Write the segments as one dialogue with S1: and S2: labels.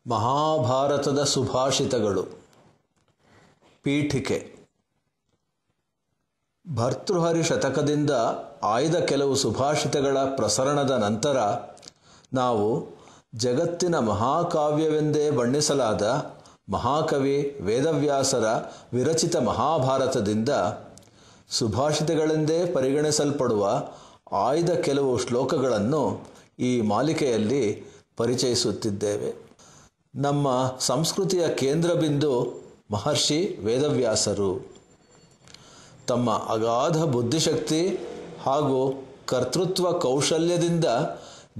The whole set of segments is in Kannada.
S1: ಮಹಾಭಾರತದ ಸುಭಾಷಿತಗಳು. ಪೀಠಿಕೆ. ಭರ್ತೃಹರಿ ಶತಕದಿಂದ ಆಯ್ದ ಕೆಲವು ಸುಭಾಷಿತಗಳ ಪ್ರಸರಣದ ನಂತರ ನಾವು ಜಗತ್ತಿನ ಮಹಾಕಾವ್ಯವೆಂದೇ ಬಣ್ಣಿಸಲಾದ ಮಹಾಕವಿ ವೇದವ್ಯಾಸರ ವಿರಚಿತ ಮಹಾಭಾರತದಿಂದ ಸುಭಾಷಿತಗಳೆಂದೇ ಪರಿಗಣಿಸಲ್ಪಡುವ ಆಯ್ದ ಕೆಲವು ಶ್ಲೋಕಗಳನ್ನು ಈ ಮಾಲಿಕೆಯಲ್ಲಿ ಪರಿಚಯಿಸುತ್ತಿದ್ದೇವೆ. ನಮ್ಮ ಸಂಸ್ಕೃತಿಯ ಕೇಂದ್ರಬಿಂದು ಮಹರ್ಷಿ ವೇದವ್ಯಾಸರು. ತಮ್ಮ ಅಗಾಧ ಬುದ್ಧಿಶಕ್ತಿ ಹಾಗೂ ಕರ್ತೃತ್ವ ಕೌಶಲ್ಯದಿಂದ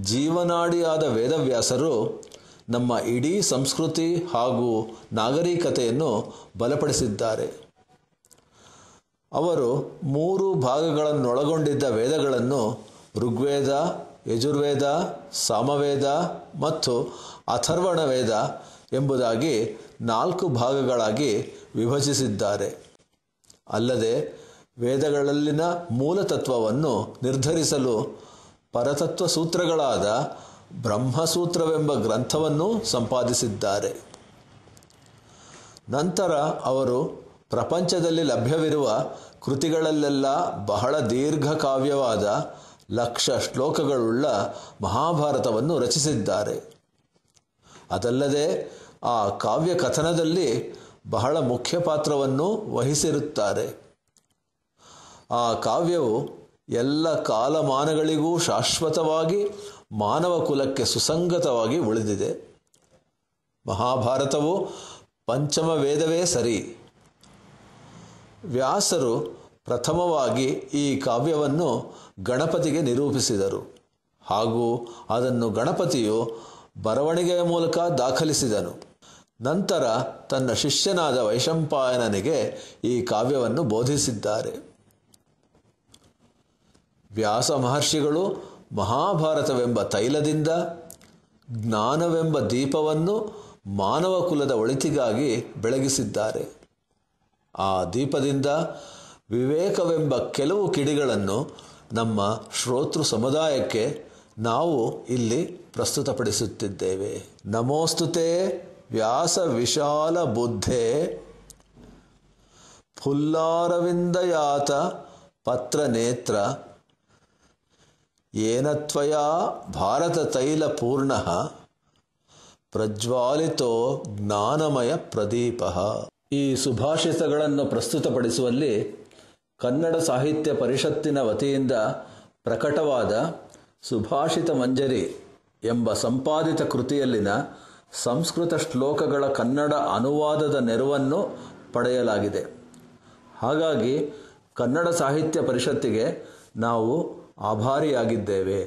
S1: ಜೀವನಾಡಿಯಾದ ವೇದವ್ಯಾಸರು ನಮ್ಮ ಇಡೀ ಸಂಸ್ಕೃತಿ ಹಾಗೂ ನಾಗರಿಕತೆಯನ್ನು ಬಲಪಡಿಸಿದ್ದಾರೆ. ಅವರು 3 ಭಾಗಗಳನ್ನೊಳಗೊಂಡಿದ್ದ ವೇದಗಳನ್ನು ಋಗ್ವೇದ, ಯಜುರ್ವೇದ, ಸಾಮವೇದ ಮತ್ತು ಅಥರ್ವಣ ವೇದ ಎಂಬುದಾಗಿ 4 ಭಾಗಗಳಾಗಿ ವಿಭಜಿಸಿದ್ದಾರೆ. ಅಲ್ಲದೆ ವೇದಗಳಲ್ಲಿನ ಮೂಲತತ್ವವನ್ನು ನಿರ್ಧರಿಸಲು ಪರತತ್ವ ಸೂತ್ರಗಳಾದ ಬ್ರಹ್ಮಸೂತ್ರವೆಂಬ ಗ್ರಂಥವನ್ನು ಸಂಪಾದಿಸಿದ್ದಾರೆ. ನಂತರ ಅವರು ಪ್ರಪಂಚದಲ್ಲಿ ಲಭ್ಯವಿರುವ ಕೃತಿಗಳಲ್ಲೆಲ್ಲ ಬಹಳ ದೀರ್ಘಕಾವ್ಯವಾದ 1,00,000 ಶ್ಲೋಕಗಳುಳ್ಳ ಮಹಾಭಾರತವನ್ನು ರಚಿಸಿದ್ದಾರೆ. ಅದಲ್ಲದೆ ಆ ಕಾವ್ಯ ಕಥನದಲ್ಲಿ ಬಹಳ ಮುಖ್ಯ ಪಾತ್ರವನ್ನು ವಹಿಸಿರುತ್ತಾರೆ. ಆ ಕಾವ್ಯವು ಎಲ್ಲ ಕಾಲಮಾನಗಳಿಗೂ ಶಾಶ್ವತವಾಗಿ ಮಾನವ ಕುಲಕ್ಕೆ ಸುಸಂಗತವಾಗಿ ಉಳಿದಿದೆ. ಮಹಾಭಾರತವು ಪಂಚಮ ವೇದವೇ ಸರಿ. ವ್ಯಾಸರು ಪ್ರಥಮವಾಗಿ ಈ ಕಾವ್ಯವನ್ನು ಗಣಪತಿಗೆ ನಿರೂಪಿಸಿದರು ಹಾಗೂ ಅದನ್ನು ಗಣಪತಿಯು ಬರವಣಿಗೆಯ ಮೂಲಕ ದಾಖಲಿಸಿದನು. ನಂತರ ತನ್ನ ಶಿಷ್ಯನಾದ ವೈಶಂಪಾಯನನಿಗೆ ಈ ಕಾವ್ಯವನ್ನು ಬೋಧಿಸಿದ್ದಾರೆ. ವ್ಯಾಸ ಮಹರ್ಷಿಗಳು ಮಹಾಭಾರತವೆಂಬ ತೈಲದಿಂದ ಜ್ಞಾನವೆಂಬ ದೀಪವನ್ನು ಮಾನವ ಕುಲದ ಒಳಿತಿಗಾಗಿ ಬೆಳಗಿಸಿದ್ದಾರೆ. ಆ ದೀಪದಿಂದ ವಿವೇಕವೆಂಬ ಕೆಲವು ಕಿಡಿಗಳನ್ನು ನಮ್ಮ ಶ್ರೋತೃ ಸಮುದಾಯಕ್ಕೆ ನಾವು ಇಲ್ಲಿ ಪ್ರಸ್ತುತಪಡಿಸುತ್ತಿದ್ದೇವೆ. ನಮೋಸ್ತುತೆ ವ್ಯಾಸ ವಿಶಾಲ ಬುದ್ಧೇ ಫುಲ್ಲಾರವಿಂದಯಾತ ಪತ್ರ ನೇತ್ರ ಯೇನ ತ್ವಯಾ ಭಾರತ ತೈಲ ಪೂರ್ಣ ಪ್ರಜ್ವಾಲಿತೋ ಜ್ಞಾನಮಯ ಪ್ರದೀಪ. ಈ ಸುಭಾಷಿತಗಳನ್ನು ಪ್ರಸ್ತುತಪಡಿಸುವಲ್ಲಿ ಕನ್ನಡ ಸಾಹಿತ್ಯ ಪರಿಷತ್ತಿನ ವತಿಯಿಂದ ಪ್ರಕಟವಾದ ಸುಭಾಷಿತ ಮಂಜರಿ ಎಂಬ ಸಂಪಾದಿತ ಕೃತಿಯಲ್ಲಿನ ಸಂಸ್ಕೃತ ಶ್ಲೋಕಗಳ ಕನ್ನಡ ಅನುವಾದದ ನೆರವನ್ನು ಪಡೆಯಲಾಗಿದೆ. ಹಾಗಾಗಿ ಕನ್ನಡ ಸಾಹಿತ್ಯ ಪರಿಷತ್ತಿಗೆ ನಾವು ಆಭಾರಿಯಾಗಿದ್ದೇವೆ.